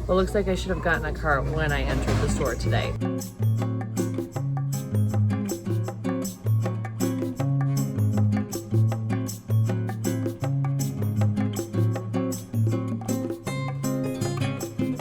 But it looks like I should have gotten a cart when I entered the store today.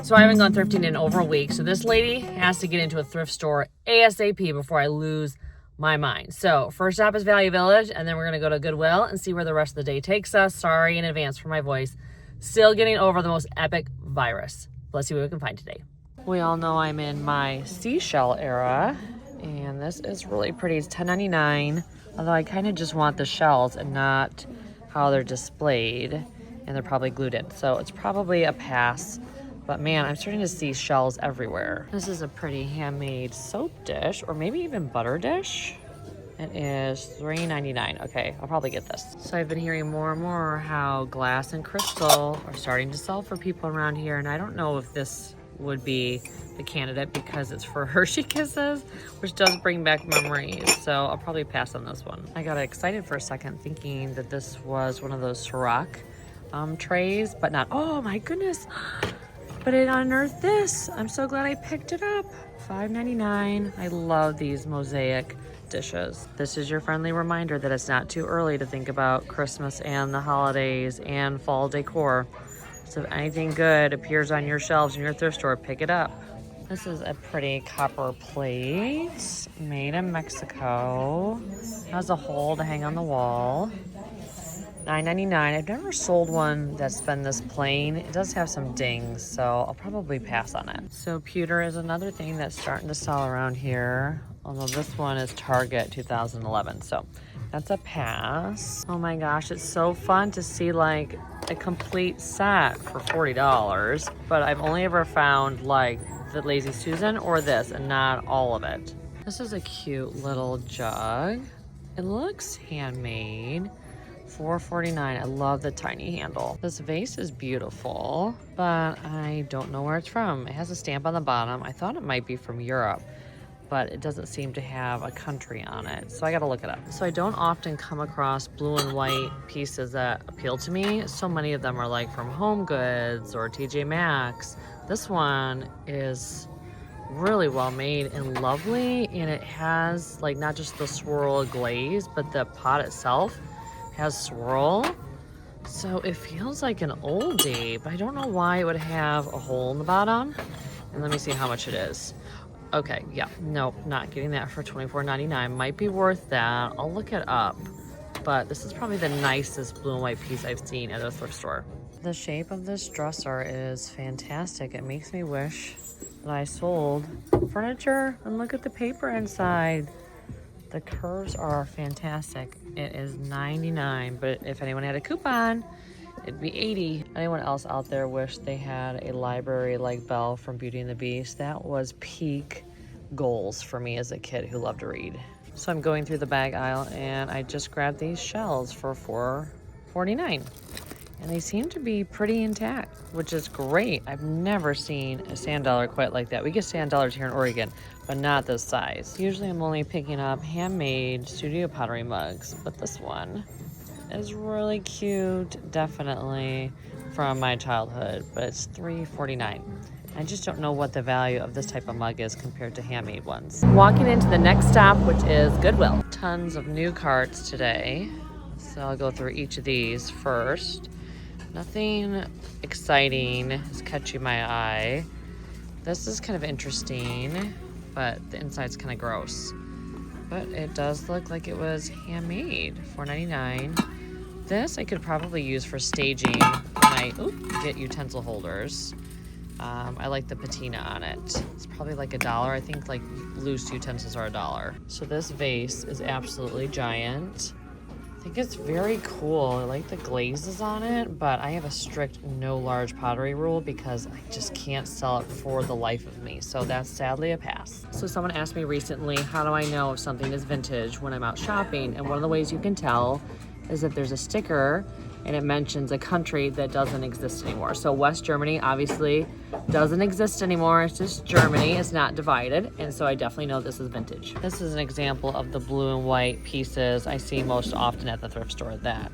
So I haven't gone thrifting in over a week. So this lady has to get into a thrift store ASAP before I lose my mind. So first stop is Value Village, and then we're gonna go to Goodwill and see where the rest of the day takes us. Sorry in advance for my voice. Still getting over the most epic virus. Let's see what we can find today. We all know I'm in my seashell era, and this is really pretty. It's $10.99, although I kind of just want the shells and not how they're displayed, and they're probably glued in. So it's probably a pass. But man, I'm starting to see shells everywhere. This is a pretty handmade soap dish, or maybe even butter dish. It is $3.99. Okay, I'll probably get this. So I've been hearing more and more how glass and crystal are starting to sell for people around here, and I don't know if this would be the candidate because it's for Hershey Kisses, which does bring back memories. So I'll probably pass on this one. I got excited for a second thinking that this was one of those Ciroc trays, but not. Oh my goodness. But it unearthed this. I'm so glad I picked it up. $5.99. I love these mosaic dishes. This is your friendly reminder that it's not too early to think about Christmas and the holidays and fall decor. So if anything good appears on your shelves in your thrift store, pick it up. This is a pretty copper plate made in Mexico. Has a hole to hang on the wall. $9.99. I've never sold one that's been this plain. It does have some dings, so I'll probably pass on it. So pewter is another thing that's starting to sell around here, although this one is Target 2011, so that's a pass. Oh my gosh, it's so fun to see like a complete set for $40, but I've only ever found like the Lazy Susan or this, and not all of it. This is a cute little jug. It looks handmade. $4.49. I love the tiny handle. This vase is beautiful, but I don't know where it's from. It has a stamp on the bottom. I thought it might be from Europe, but it doesn't seem to have a country on it, so I gotta look it up. So I don't often come across blue and white pieces that appeal to me. So many of them are like from Home Goods or TJ Maxx. This one is really well made and lovely, and it has like not just the swirl glaze, but the pot itself has swirl, so it feels like an oldie, but I don't know why it would have a hole in the bottom. And let me see how much it is. Okay, yeah, nope, not getting that for $24.99. Might be worth that. I'll look it up, but this is probably the nicest blue and white piece I've seen at a thrift store. The shape of this dresser is fantastic. It makes me wish that I sold furniture, and look at the paper inside. The curves are fantastic. It is $99, but if anyone had a coupon, it'd be $80. Anyone else out there wish they had a library like Belle from Beauty and the Beast? That was peak goals for me as a kid who loved to read. So I'm going through the bag aisle, and I just grabbed these shells for $4.49. And they seem to be pretty intact, which is great. I've never seen a sand dollar quite like that. We get sand dollars here in Oregon, but not this size. Usually I'm only picking up handmade studio pottery mugs, but this one is really cute, definitely from my childhood, but it's $3.49. I just don't know what the value of this type of mug is compared to handmade ones. Walking into the next stop, which is Goodwill. Tons of new carts today, so I'll go through each of these first. Nothing exciting is catching my eye. This is kind of interesting, but the inside's kind of gross. But it does look like it was handmade, $4.99. This I could probably use for staging when I get utensil holders. I like the patina on it. It's probably like $1. I think like loose utensils are $1. So this vase is absolutely giant. I think it's very cool. I like the glazes on it, but I have a strict no large pottery rule because I just can't sell it for the life of me. So that's sadly a pass. So someone asked me recently, how do I know if something is vintage when I'm out shopping? And one of the ways you can tell is if there's a sticker and it mentions a country that doesn't exist anymore. So West Germany obviously doesn't exist anymore. It's just Germany. It's not divided. And so I definitely know this is vintage. This is an example of the blue and white pieces I see most often at the thrift store that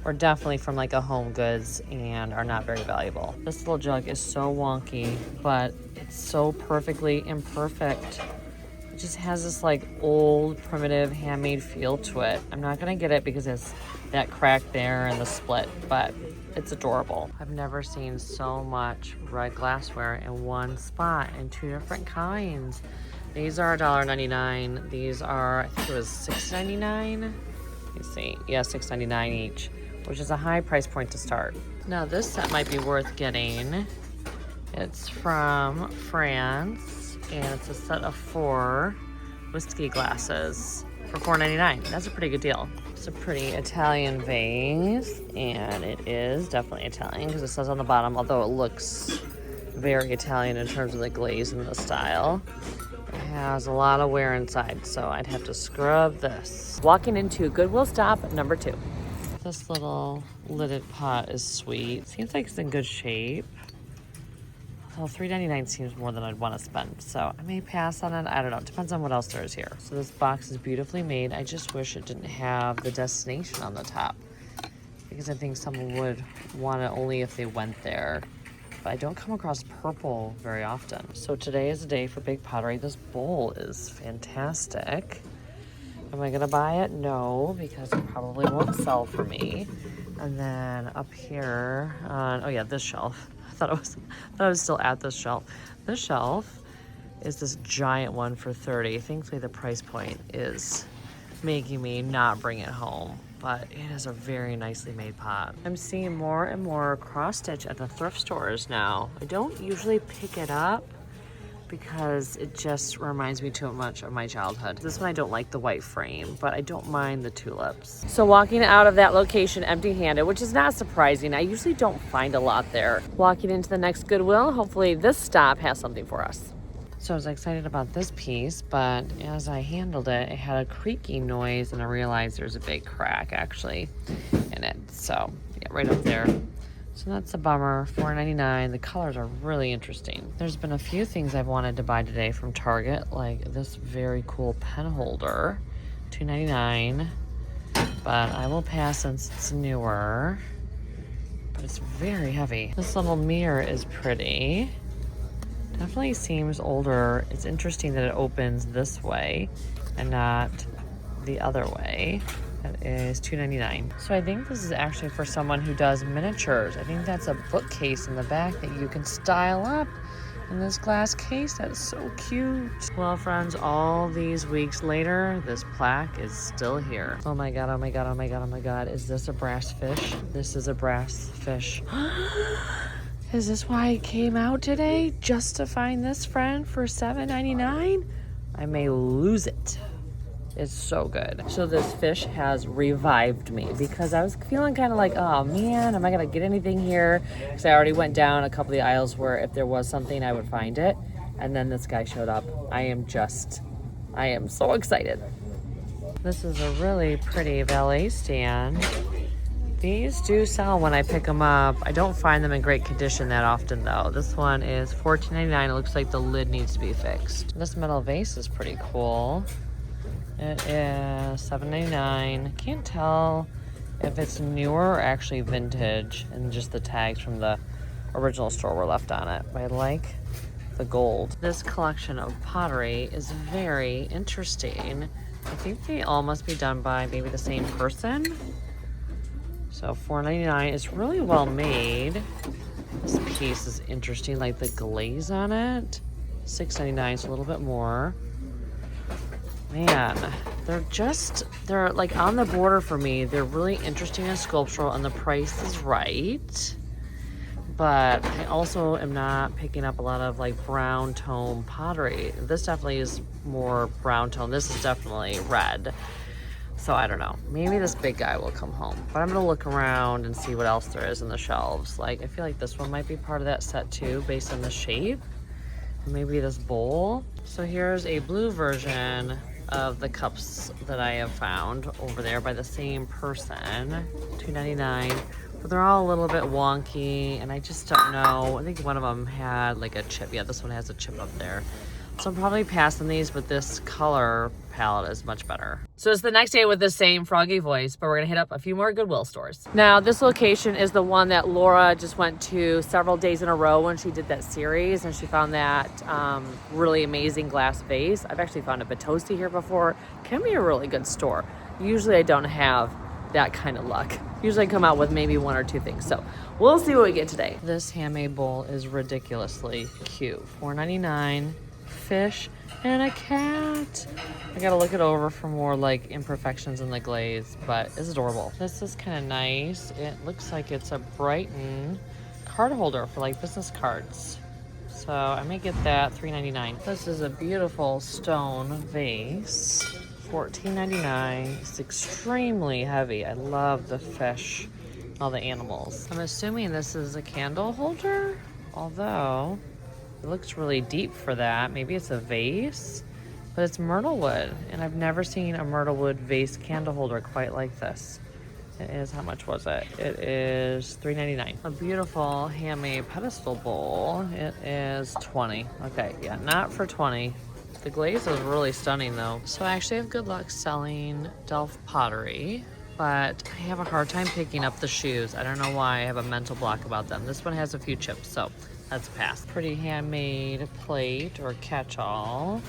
or definitely from like a Home Goods and are not very valuable. This little jug is so wonky, but it's so perfectly imperfect. It just has this like old, primitive, handmade feel to it. I'm not gonna get it because it's that crack there and the split, but it's adorable. I've never seen so much red glassware in one spot in 2 different kinds. These are $1.99. These are, I think it was $6.99. Let me see. Yeah, $6.99 each, which is a high price point to start. Now this set might be worth getting. It's from France, and it's a set of 4 whiskey glasses for $4.99. That's a pretty good deal. It's a pretty Italian vase, and it is definitely Italian because it says on the bottom, although it looks very Italian in terms of the glaze and the style. It has a lot of wear inside, so I'd have to scrub this. Walking into Goodwill stop number 2. This little lidded pot is sweet. Seems like it's in good shape. Well, $3.99 seems more than I'd want to spend, so I may pass on it. I don't know. It depends on what else there is here. So this box is beautifully made. I just wish it didn't have the destination on the top, because I think someone would want it only if they went there. But I don't come across purple very often. So today is a day for big pottery. This bowl is fantastic. Am I gonna buy it? No, because it probably won't sell for me. And then up here on, oh yeah, this shelf. I thought I was still at this shelf. This shelf is this giant one for $30. Thankfully the price point is making me not bring it home, but it is a very nicely made pot. I'm seeing more and more cross stitch at the thrift stores now. I don't usually pick it up because it just reminds me too much of my childhood. This one I don't like the white frame, but I don't mind the tulips. So walking out of that location empty-handed, which is not surprising. I usually don't find a lot there. Walking into the next Goodwill, hopefully this stop has something for us. So I was excited about this piece, but as I handled it, it had a creaking noise, and I realized there's a big crack actually in it. So yeah, right up there. So that's a bummer. $4.99. The colors are really interesting. There's been a few things I've wanted to buy today from Target, like this very cool pen holder, $2.99. But I will pass since it's newer. But it's very heavy. This little mirror is pretty. Definitely seems older. It's interesting that it opens this way and not the other way. That is $2.99. So I think this is actually for someone who does miniatures. I think that's a bookcase in the back that you can style up in this glass case. That's so cute. Well, friends, all these weeks later, this plaque is still here. Oh my God, oh my God, oh my God, oh my God. Is this a brass fish? This is a brass fish. Is this why I came out today? Just to find this friend for $7.99? I may lose it. It's so good. So this fish has revived me because I was feeling kind of like, oh man, am I gonna get anything here? Because I already went down a couple of the aisles where if there was something, I would find it. And then this guy showed up. I am so excited. This is a really pretty valet stand. These do sell when I pick them up. I don't find them in great condition that often though. This one is $14.99. It looks like the lid needs to be fixed. This metal vase is pretty cool. It is $7.99. Can't tell if it's newer or actually vintage, and just the tags from the original store were left on it. But I like the gold. This collection of pottery is very interesting. I think they all must be done by maybe the same person. So $4.99 is really well made. This piece is interesting, like the glaze on it. $6.99, so a little bit more. Man, they're like on the border for me. They're really interesting and sculptural, and the price is right. But I also am not picking up a lot of like brown tone pottery. This definitely is more brown tone. This is definitely red. So I don't know. Maybe this big guy will come home. But I'm gonna look around and see what else there is in the shelves. Like I feel like this one might be part of that set too, based on the shape. Maybe this bowl. So here's a blue version of the cups that I have found over there by the same person, $2.99. But they're all a little bit wonky, and I just don't know. I think one of them had like a chip. Yeah, this one has a chip up there. So I'm probably passing these, but this color palette is much better. So it's the next day with the same froggy voice, but we're gonna hit up a few more Goodwill stores. Now this location is the one that Laura just went to several days in a row when she did that series, and she found that really amazing glass vase. I've actually found a Batosti here before. Can be a really good store. Usually I don't have that kind of luck. Usually I come out with maybe 1 or 2 things. So we'll see what we get today. This handmade bowl is ridiculously cute. $4.99, fish, and a cat. I gotta look it over for more like imperfections in the glaze, but it's adorable. This is kind of nice. It looks like it's a Brighton card holder for like business cards. So I may get that, $3.99. This is a beautiful stone vase, $14.99. It's extremely heavy. I love the fish, all the animals. I'm assuming this is a candle holder, although it looks really deep for that. Maybe it's a vase, but it's myrtle wood, and I've never seen a myrtle wood vase candle holder quite like this. It is, how much was it? It is $3.99. A beautiful handmade pedestal bowl. It is $20. Okay, yeah, not for $20. The glaze is really stunning though. So I actually have good luck selling Delft pottery, but I have a hard time picking up the shoes. I don't know why. I have a mental block about them. This one has a few chips, so that's a pass. Pretty handmade plate or catch-all.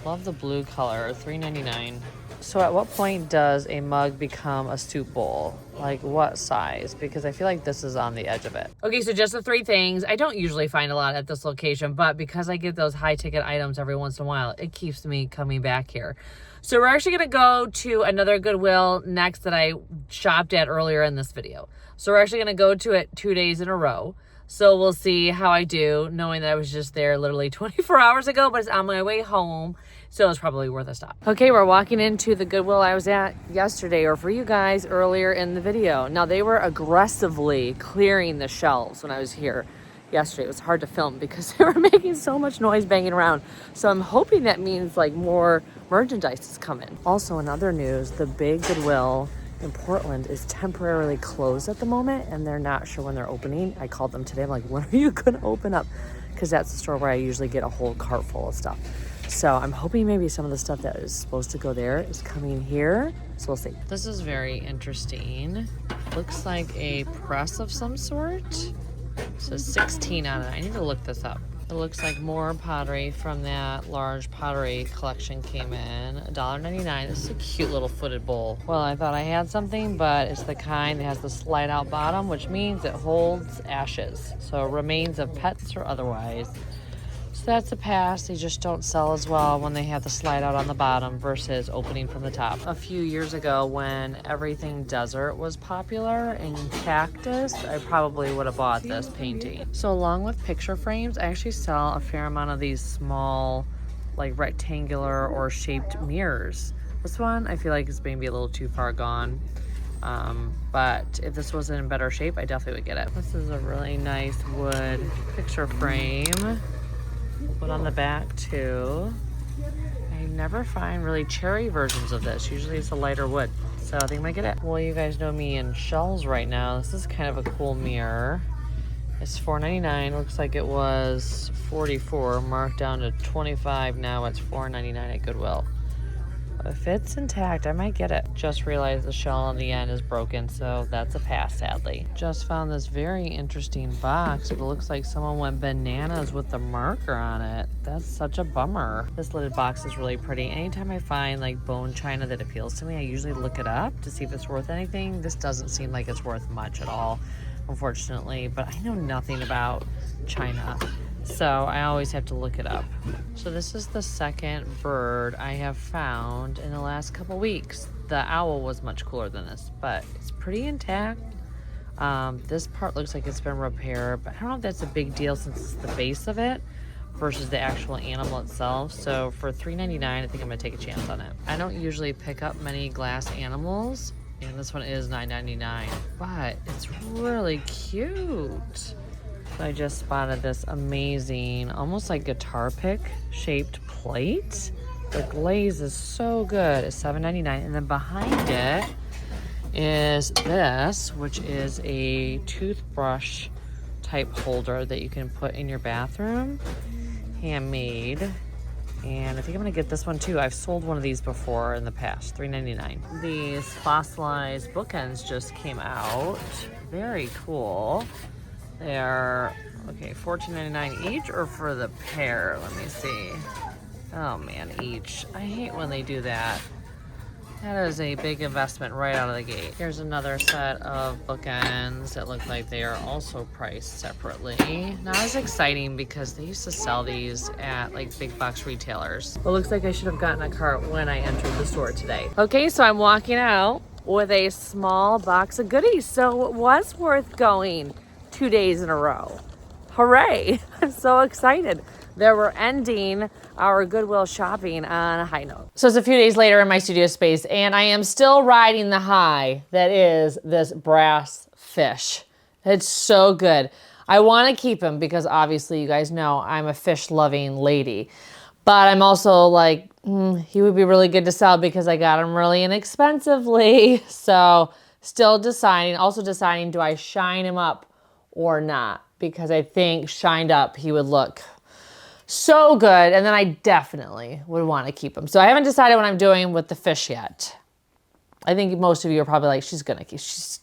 Love the blue color, $3.99. So at what point does a mug become a soup bowl? Like what size? Because I feel like this is on the edge of it. Okay, so just the 3 things. I don't usually find a lot at this location, but because I get those high ticket items every once in a while, it keeps me coming back here. So we're actually gonna go to another Goodwill next that I shopped at earlier in this video. So we're actually gonna go to it 2 days in a row. So we'll see how I do, knowing that I was just there literally 24 hours ago, but it's on my way home. So it's probably worth a stop. Okay, we're walking into the Goodwill I was at yesterday, or for you guys earlier in the video. Now they were aggressively clearing the shelves when I was here yesterday. It was hard to film because they were making so much noise banging around. So I'm hoping that means like more merchandise is coming. Also in other news, the big Goodwill in Portland is temporarily closed at the moment, and they're not sure when they're opening. I called them today. I'm like, when are you gonna open up? Because that's the store where I usually get a whole cart full of stuff. So I'm hoping maybe some of the stuff that is supposed to go there is coming here. So we'll see. This is very interesting. Looks like a press of some sort. So 16 on it. I need to look this up. It looks like more pottery from that large pottery collection came in. $1.99. This is a cute little footed bowl. Well, I thought I had something, but it's the kind that has the slide out bottom, which means it holds ashes. So remains of pets or otherwise. So that's a pass. They just don't sell as well when they have the slide out on the bottom versus opening from the top. A few years ago when everything desert was popular and cactus, I probably would have bought this painting. So along with picture frames, I actually sell a fair amount of these small, like rectangular or shaped mirrors. This one I feel like is maybe a little too far gone. But if this was in better shape, I definitely would get it. This is a really nice wood picture frame. Put on the back too. I never find really cherry versions of this. Usually it's a lighter wood. So I think I might get it. Well, you guys know me in shells right now. This is kind of a cool mirror. It's $4.99. Looks like it was $44, marked down to $25. Now it's $4.99 at Goodwill. If it's intact, I might get it. Just realized the shell on the end is broken, so that's a pass, sadly. Just found this very interesting box. It looks like someone went bananas with the marker on it. That's such a bummer. This lidded box is really pretty. Anytime I find like bone china that appeals to me, I usually look it up to see if it's worth anything. This doesn't seem like it's worth much at all, unfortunately, but I know nothing about china, so I always have to look it up. So this is the second bird I have found in the last couple weeks. The owl was much cooler than this, but it's pretty intact. This part looks like it's been repaired, but I don't know if that's a big deal since it's the base of it versus the actual animal itself. So for $3.99, I think I'm gonna take a chance on it. I don't usually pick up many glass animals, and this one is $9.99, but it's really cute. So I just spotted this amazing, almost like guitar pick shaped plate. The glaze is so good. It's $7.99. And then behind it is this, which is a toothbrush type holder that you can put in your bathroom. Handmade. And I think I'm gonna get this one too. I've sold one of these before in the past, $3.99. These fossilized bookends just came out. Very cool. They are, okay, $14.99 each or for the pair? Let me see. Oh man, each. I hate when they do that. That is a big investment right out of the gate. Here's another set of bookends that look like they are also priced separately. Not as exciting because they used to sell these at like big box retailers. Well, looks like I should have gotten a cart when I entered the store today. Okay, so I'm walking out with a small box of goodies. So it was worth going 2 days in a row. Hooray! I'm so excited that we're ending our Goodwill shopping on a high note. So it's a few days later in my studio space, and I am still riding the high that is this brass fish. It's so good. I want to keep him because obviously you guys know I'm a fish loving lady, but I'm also like, he would be really good to sell because I got him really inexpensively. So still deciding, do I shine him up or not? Because I think shined up, he would look so good, and then I definitely would want to keep him. So I haven't decided what I'm doing with the fish yet. I think most of you are probably like, she's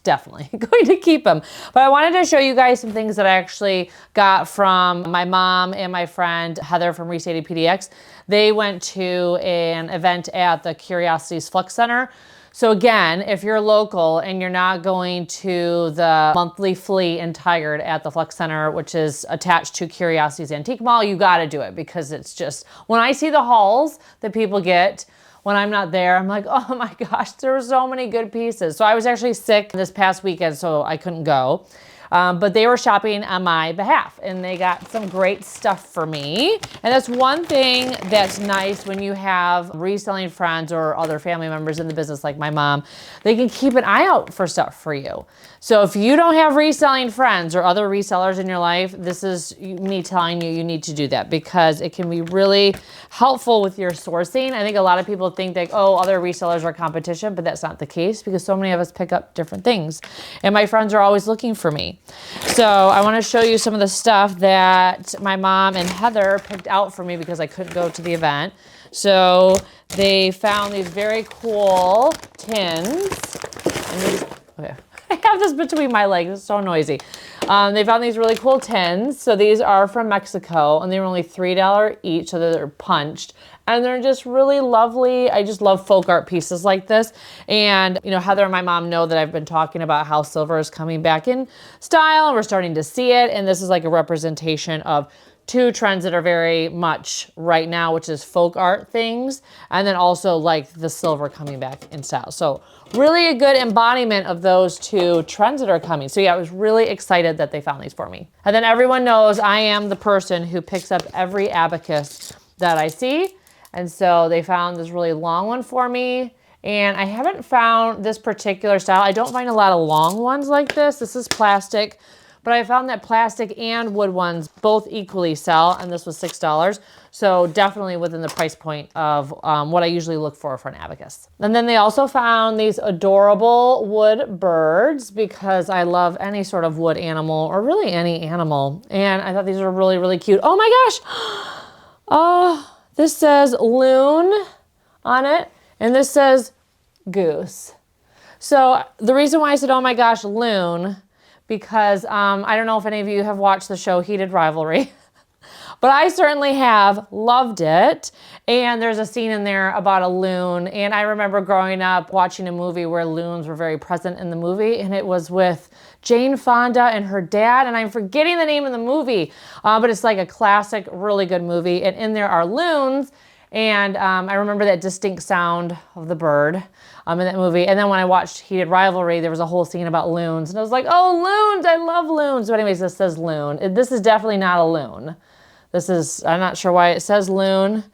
definitely going to keep him. But I wanted to show you guys some things that I actually got from my mom and my friend Heather from Restated PDX. They went to an event at the Curiosities Flux Center. So again, if you're local and you're not going to the monthly flea in Tigard at the Flux Center, which is attached to Curiosities Antique Mall, you got to do it because it's just, when I see the hauls that people get when I'm not there, I'm like, oh my gosh, there were so many good pieces. So I was actually sick this past weekend, so I couldn't go. But they were shopping on my behalf and they got some great stuff for me. And that's one thing that's nice when you have reselling friends or other family members in the business like my mom. They can keep an eye out for stuff for you. So if you don't have reselling friends or other resellers in your life, this is me telling you, you need to do that because it can be really helpful with your sourcing. I think a lot of people think that, oh, other resellers are competition, but that's not the case because so many of us pick up different things. And my friends are always looking for me. So I want to show you some of the stuff that my mom and Heather picked out for me because I couldn't go to the event. So they found these very cool tins. Okay. I have this between my legs, it's so noisy. They found these really cool tins. So these are from Mexico and they were only $3 each, so they're punched. And they're just really lovely. I just love folk art pieces like this. And, you know, Heather and my mom know that I've been talking about how silver is coming back in style and we're starting to see it. And this is like a representation of two trends that are very much right now, which is folk art things. And then also like the silver coming back in style. So really a good embodiment of those two trends that are coming. So yeah, I was really excited that they found these for me. And then everyone knows I am the person who picks up every abacus that I see. And so they found this really long one for me. And I haven't found this particular style. I don't find a lot of long ones like this. This is plastic, but I found that plastic and wood ones both equally sell. And this was $6. So definitely within the price point of what I usually look for an abacus. And then they also found these adorable wood birds because I love any sort of wood animal or really any animal. And I thought these were really, really cute. Oh my gosh. Oh. This says loon on it, and this says goose. So the reason why I said, oh my gosh, loon, because I don't know if any of you have watched the show Heated Rivalry, but I certainly have loved it. And there's a scene in there about a loon. And I remember growing up watching a movie where loons were very present in the movie. And it was with Jane Fonda and her dad. And I'm forgetting the name of the movie, but it's like a classic, really good movie. And in there are loons. And I remember that distinct sound of the bird in that movie. And then when I watched Heated Rivalry, there was a whole scene about loons. And I was like, oh, loons, I love loons. So anyways, this says loon. This is definitely not a loon. This is, I'm not sure why it says loon.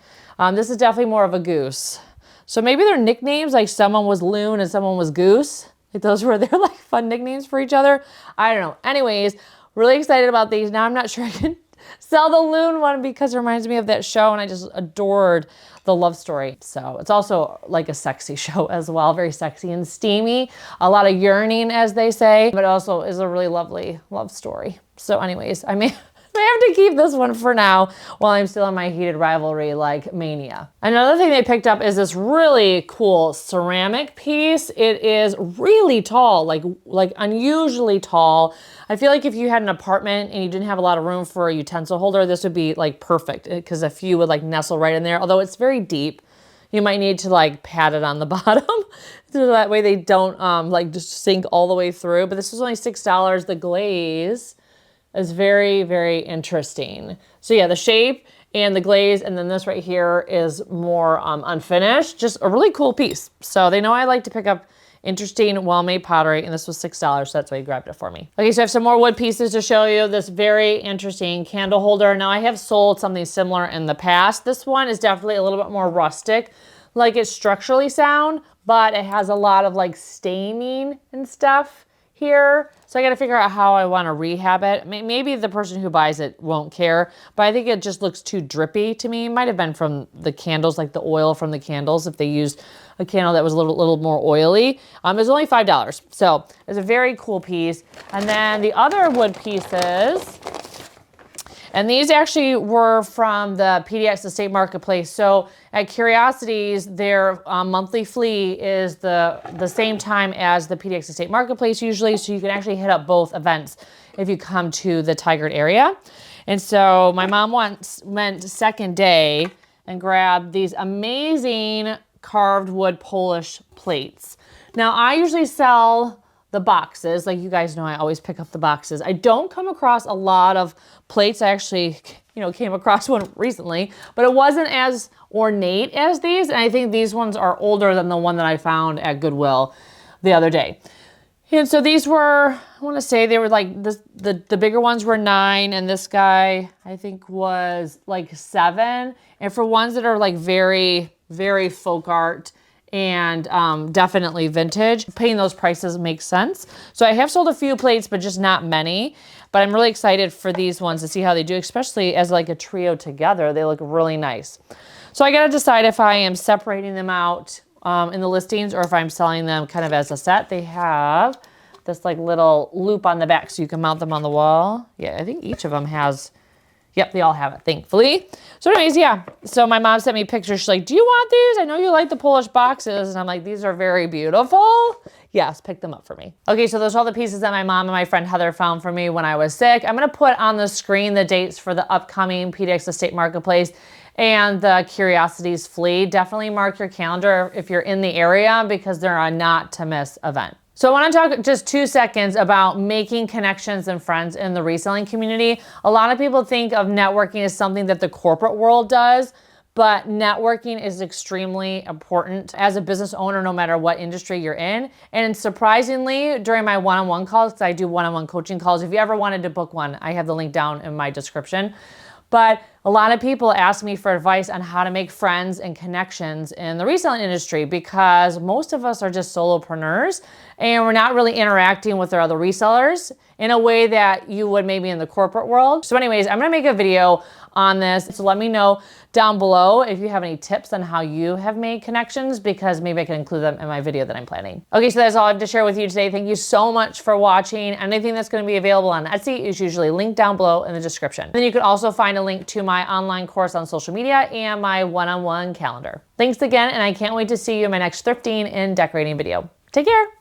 This is definitely more of a goose. So maybe they're nicknames, like someone was loon and someone was goose. Like those were their like fun nicknames for each other. I don't know. Anyways, really excited about these. Now I'm not sure I can sell the loon one because it reminds me of that show and I just adored the love story. So it's also like a sexy show as well. Very sexy and steamy. A lot of yearning, as they say, but also is a really lovely love story. So anyways, I mean, I have to keep this one for now while I'm still in my heated rivalry like mania. Another thing they picked up is this really cool ceramic piece. It is really tall, like unusually tall. I feel like if you had an apartment and you didn't have a lot of room for a utensil holder, this would be like perfect because a few would like nestle right in there. Although it's very deep, you might need to like pat it on the bottom so that way they don't like just sink all the way through. But this was only $6. The glaze is very, very interesting. So yeah, the shape and the glaze, and then this right here is more unfinished. Just a really cool piece. So they know I like to pick up interesting, well-made pottery, and this was $6, so that's why he grabbed it for me. Okay, so I have some more wood pieces to show you. This very interesting candle holder. Now I have sold something similar in the past. This one is definitely a little bit more rustic, like it's structurally sound, but it has a lot of like staining and stuff here. So I got to figure out how I want to rehab it. Maybe the person who buys it won't care, but I think it just looks too drippy to me. It might have been from the candles, like the oil from the candles, if they used a candle that was a little more oily. It was only $5. So it's a very cool piece. And then the other wood pieces, and these actually were from the PDX Estate Marketplace. So at Curiosities, their monthly flea is the same time as the PDX Estate Marketplace usually. So you can actually hit up both events if you come to the Tigard area. And so my mom once went second day and grabbed these amazing carved wood Polish plates. Now I usually sell the boxes. Like you guys know, I always pick up the boxes. I don't come across a lot of plates. I actually, came across one recently, but it wasn't as ornate as these. And I think these ones are older than the one that I found at Goodwill the other day. And so these were, I want to say they were like this, the bigger ones were 9, and this guy I think was like 7. And for ones that are like very, very folk art and definitely vintage, paying those prices makes sense. So I have sold a few plates, but just not many. But I'm really excited for these ones to see how they do, especially as like a trio together. They look really nice. So I got to decide if I am separating them out in the listings or if I'm selling them kind of as a set. They have this like little loop on the back so you can mount them on the wall. Yeah, I think each of them has, yep, they all have it, thankfully. So anyways, yeah. So my mom sent me pictures. She's like, do you want these? I know you like the Polish boxes. And I'm like, these are very beautiful. Yes, pick them up for me. Okay, so those are all the pieces that my mom and my friend Heather found for me when I was sick. I'm gonna put on the screen the dates for the upcoming PDX Estate Marketplace and the Curiosities Flea. Definitely mark your calendar if you're in the area because they're a not to miss event. So I want to talk just 2 seconds about making connections and friends in the reselling community. A lot of people think of networking as something that the corporate world does, but networking is extremely important as a business owner, no matter what industry you're in. And surprisingly, during my one-on-one calls, because I do one-on-one coaching calls, if you ever wanted to book one, I have the link down in my description. But a lot of people ask me for advice on how to make friends and connections in the reselling industry because most of us are just solopreneurs and we're not really interacting with our other resellers in a way that you would maybe in the corporate world. So anyways, I'm gonna make a video on this. So let me know down below if you have any tips on how you have made connections because maybe I can include them in my video that I'm planning. Okay, so that's all I have to share with you today. Thank you so much for watching. Anything that's gonna be available on Etsy is usually linked down below in the description. Then you can also find a link to my online course on social media and my one-on-one calendar. Thanks again, and I can't wait to see you in my next thrifting and decorating video. Take care.